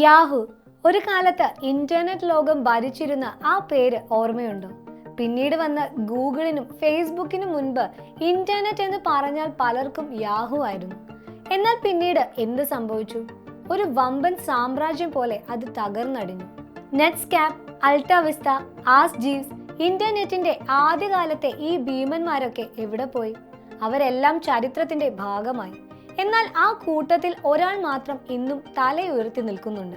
Yahoo ഒരു കാലത്ത് internet ലോകം ഭരിച്ചിരുന്ന ആ പേര് ഓർമ്മയുണ്ടോ? പിന്നീട് വന്ന ഗൂഗിളിനും ഫേസ്ബുക്കിനും മുൻപ് ഇന്റർനെറ്റ് എന്ന് പറഞ്ഞാൽ പലർക്കും യാഹു ആയിരുന്നു. എന്നാൽ പിന്നീട് എന്ത് സംഭവിച്ചു? ഒരു വമ്പൻ സാമ്രാജ്യം പോലെ അത് തകർന്നടിഞ്ഞു. നെറ്റ്സ്കാപ്പ്, അൾട്ടാവിസ്റ്റ, ആസ്ക് ജീവ്സ്, ഇന്റർനെറ്റിന്റെ ആദ്യകാലത്തെ ഈ ഭീമന്മാരൊക്കെ എവിടെ പോയി? അവരെല്ലാം ചരിത്രത്തിന്റെ ഭാഗമായി. എന്നാൽ ആ കൂട്ടത്തിൽ ഒരാൾ മാത്രം ഇന്നും തലയുയർത്തി നിൽക്കുന്നുണ്ട്.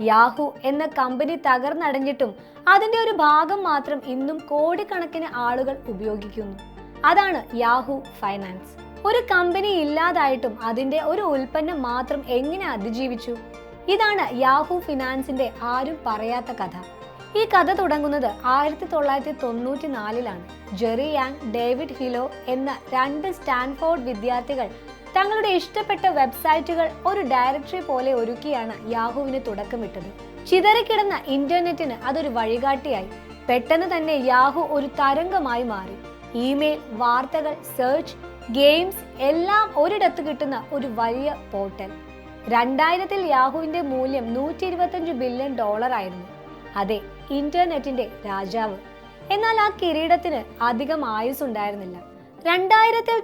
യാഹു എന്ന കമ്പനി തകർന്നടഞ്ഞിട്ടും അതിന്റെ ഒരു ഭാഗം മാത്രം ഇന്നും കോടിക്കണക്കിന് ആളുകൾ ഉപയോഗിക്കുന്നു. അതാണ് യാഹു ഫൈനാൻസ്. ഒരു കമ്പനി ഇല്ലാതായിട്ടും അതിന്റെ ഒരു ഉൽപ്പന്നം മാത്രം എങ്ങനെ അതിജീവിച്ചു? ഇതാണ് യാഹു ഫിനാൻസിന്റെ ആരും പറയാത്ത കഥ. ഈ കഥ തുടങ്ങുന്നത് 1994-ലാണ്. ജെറി യാങ്, ഡേവിഡ് ഹിലോ എന്ന രണ്ട് സ്റ്റാൻഫോർഡ് വിദ്യാർത്ഥികൾ തങ്ങളുടെ ഇഷ്ടപ്പെട്ട വെബ്സൈറ്റുകൾ ഒരു ഡയറക്ടറി പോലെ ഒരുക്കിയാണ് യാഹുവിന് തുടക്കമിട്ടത്. ചിതറിക്കിടന്ന ഇന്റർനെറ്റിന് അതൊരു വഴികാട്ടിയായി. പെട്ടെന്ന് തന്നെ യാഹു ഒരു തരംഗമായി മാറി. ഇമെയിൽ, വാർത്തകൾ, സെർച്ച്, ഗെയിംസ് എല്ലാം ഒരിടത്ത് കിട്ടുന്ന ഒരു വലിയ പോർട്ടൽ. 2000-ൽ യാഹുവിന്റെ മൂല്യം $125 ബില്യൺ ആയിരുന്നു. അതെ, ഇന്റർനെറ്റിന്റെ രാജാവ്. എന്നാൽ ആ കിരീടത്തിന് അധികം ആയുസ്സുണ്ടായിരുന്നില്ല. 2000-ൽ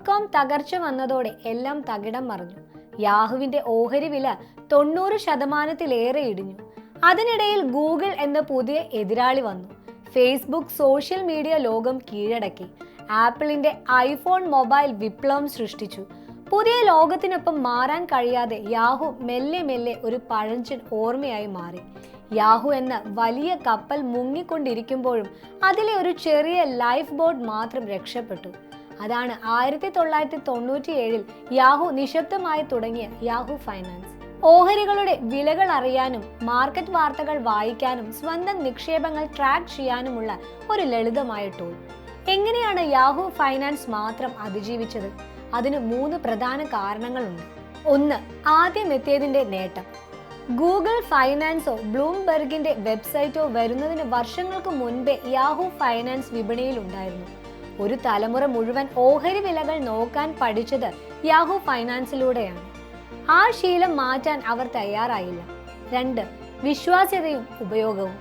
.com തകർച്ച വന്നതോടെ എല്ലാം തകിടം മറിഞ്ഞു. യാഹുവിന്റെ ഓഹരി വില 90% ഇടിഞ്ഞു. അതിനിടയിൽ ഗൂഗിൾ എന്ന പുതിയ എതിരാളി വന്നു. ഫേസ്ബുക്ക് സോഷ്യൽ മീഡിയ ലോകം കീഴടക്കി. ആപ്പിളിന്റെ ഐഫോൺ മൊബൈൽ വിപ്ലവം സൃഷ്ടിച്ചു. പുതിയ ലോകത്തിനൊപ്പം മാറാൻ കഴിയാതെ യാഹു മെല്ലെ മെല്ലെ ഒരു പഴഞ്ചൻ ഓർമ്മയായി മാറി. യാഹു എന്ന വലിയ കപ്പൽ മുങ്ങിക്കൊണ്ടിരിക്കുമ്പോഴും അതിലെ ഒരു ചെറിയ ലൈഫ് ബോട്ട് മാത്രം രക്ഷപ്പെട്ടു. അതാണ് 1997-ൽ യാഹു നിശബ്ദമായി തുടങ്ങിയ യാഹു ഫൈനാൻസ്. ഓഹരികളുടെ വിലകൾ അറിയാനും മാർക്കറ്റ് വാർത്തകൾ വായിക്കാനും സ്വന്തം നിക്ഷേപങ്ങൾ ട്രാക്ക് ചെയ്യാനുമുള്ള ഒരു ലളിതമായ ടൂൾ. എങ്ങനെയാണ് യാഹു ഫൈനാൻസ് മാത്രം അതിജീവിച്ചത്? അതിന് 3 പ്രധാന കാരണങ്ങളുണ്ട്. 1. ആദ്യം എത്തിയതിന്റെ നേട്ടം. ഗൂഗിൾ ഫൈനാൻസോ ബ്ലൂംബെർഗിന്റെ വെബ്സൈറ്റോ വരുന്നതിന് വർഷങ്ങൾക്ക് മുൻപേ യാഹു ഫൈനാൻസ് വിപണിയിൽ ഉണ്ടായിരുന്നു. ഒരു തലമുറ മുഴുവൻ ഓഹരി വിലകൾ നോക്കാൻ പഠിച്ചത് യാഹു ഫൈനാൻസിലൂടെയാണ്. ആ ശീലം മാറ്റാൻ അവർ തയ്യാറായില്ല. 2. വിശ്വാസ്യതയും ഉപയോഗവും.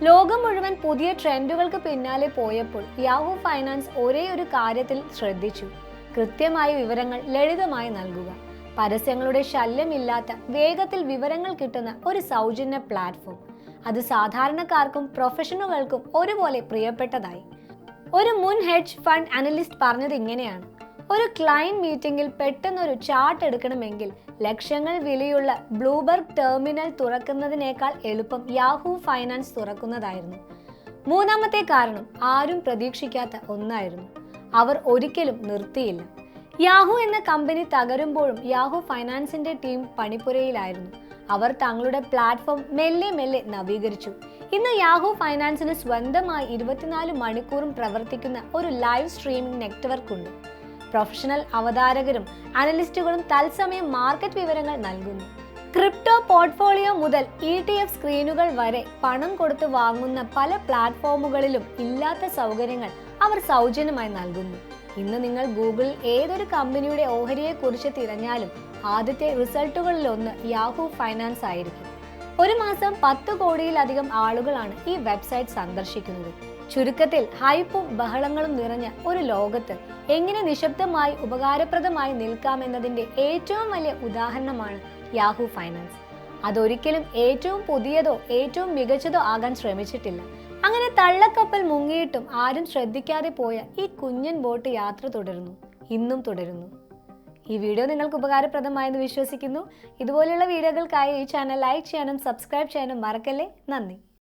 ലോകം മുഴുവൻ പുതിയ ട്രെൻഡുകൾക്ക് പിന്നാലെ പോയപ്പോൾ യാഹു ഫൈനാൻസ് ഒരേ ഒരു കാര്യത്തിൽ ശ്രദ്ധിച്ചു: കൃത്യമായ വിവരങ്ങൾ ലളിതമായി നൽകുക. പരസ്യങ്ങളുടെ ശല്യമില്ലാത്ത, വേഗത്തിൽ വിവരങ്ങൾ കിട്ടുന്ന ഒരു സൗജന്യ പ്ലാറ്റ്ഫോം. അത് സാധാരണക്കാർക്കും പ്രൊഫഷണലുകൾക്കും ഒരുപോലെ പ്രിയപ്പെട്ടതായി. ഒരു മുൻ ഹെഡ്ജ് ഫണ്ട് അനലിസ്റ്റ് പറഞ്ഞത് ഇങ്ങനെയാണ്: ഒരു ക്ലയന്റ് മീറ്റിംഗിൽ പെട്ടെന്നൊരു ചാർട്ട് എടുക്കണമെങ്കിൽ ലക്ഷങ്ങൾ വിലയുള്ള ബ്ലൂംബെർഗ് ടെർമിനൽ തുറക്കുന്നതിനേക്കാൾ എളുപ്പം യാഹു ഫൈനാൻസ് തുറക്കുന്നതായിരുന്നു. 3-ാമത്തെ കാരണം ആരും പ്രതീക്ഷിക്കാത്ത ഒന്നായിരുന്നു. അവർ ഒരിക്കലും നിർത്തിയില്ല. യാഹു എന്ന കമ്പനി തകരുമ്പോഴും യാഹു ഫൈനാൻസിന്റെ ടീം പണിപ്പുരയിലായിരുന്നു. അവർ തങ്ങളുടെ പ്ലാറ്റ്ഫോം മെല്ലെ മെല്ലെ നവീകരിച്ചു. ഇന്ന് യാഹു ഫൈനാൻസിന് സ്വന്തമായി 24 മണിക്കൂറും പ്രവർത്തിക്കുന്ന ഒരു ലൈവ് സ്ട്രീമിംഗ് നെറ്റ്വർക്ക് ഉണ്ട്. പ്രൊഫഷണൽ അവതാരകരും അനലിസ്റ്റുകളും തത്സമയം മാർക്കറ്റ് വിവരങ്ങൾ നൽകുന്നു. ക്രിപ്റ്റോ പോർട്ട്ഫോളിയോ മുതൽ ETF സ്ക്രീനുകൾ വരെ പണം കൊടുത്ത് വാങ്ങുന്ന പല പ്ലാറ്റ്ഫോമുകളിലും ഇല്ലാത്ത സൗകര്യങ്ങൾ അവർ സൗജന്യമായി നൽകുന്നു. ഇന്ന് നിങ്ങൾ ഗൂഗിളിൽ ഏതൊരു കമ്പനിയുടെ ഓഹരിയെ കുറിച്ച് തിരഞ്ഞാലും ആദ്യത്തെ റിസൾട്ടുകളിലൊന്ന് യാഹു ഫൈനാൻസ് ആയിരിക്കും. ഒരു മാസം 10 കോടിയിലധികം ആളുകളാണ് ഈ വെബ്സൈറ്റ് സന്ദർശിക്കുന്നത്. ചുരുക്കത്തിൽ, ഹൈപ്പും ബഹളങ്ങളും നിറഞ്ഞ ഒരു ലോകത്ത് എങ്ങനെ നിശബ്ദമായി ഉപകാരപ്രദമായി നിൽക്കാമെന്നതിന്റെ ഏറ്റവും വലിയ ഉദാഹരണമാണ് യാഹു ഫൈനാൻസ്. അതൊരിക്കലും ഏറ്റവും പുതിയതോ ഏറ്റവും മികച്ചതോ ആകാൻ ശ്രമിച്ചിട്ടില്ല. അങ്ങനെ തള്ളക്കപ്പൽ മുങ്ങിയിട്ടും ആരും ശ്രദ്ധിക്കാതെ പോയ ഈ കുഞ്ഞൻ ബോട്ട് യാത്ര തുടരുന്നു, ഇന്നും തുടരുന്നു. ഈ വീഡിയോ നിങ്ങൾക്ക് ഉപകാരപ്രദമായെന്ന് വിശ്വസിക്കുന്നു. ഇതുപോലെയുള്ള വീഡിയോകൾക്കായി ഈ ചാനൽ ലൈക്ക് ചെയ്യാനും സബ്സ്ക്രൈബ് ചെയ്യാനും മറക്കല്ലേ. നന്ദി.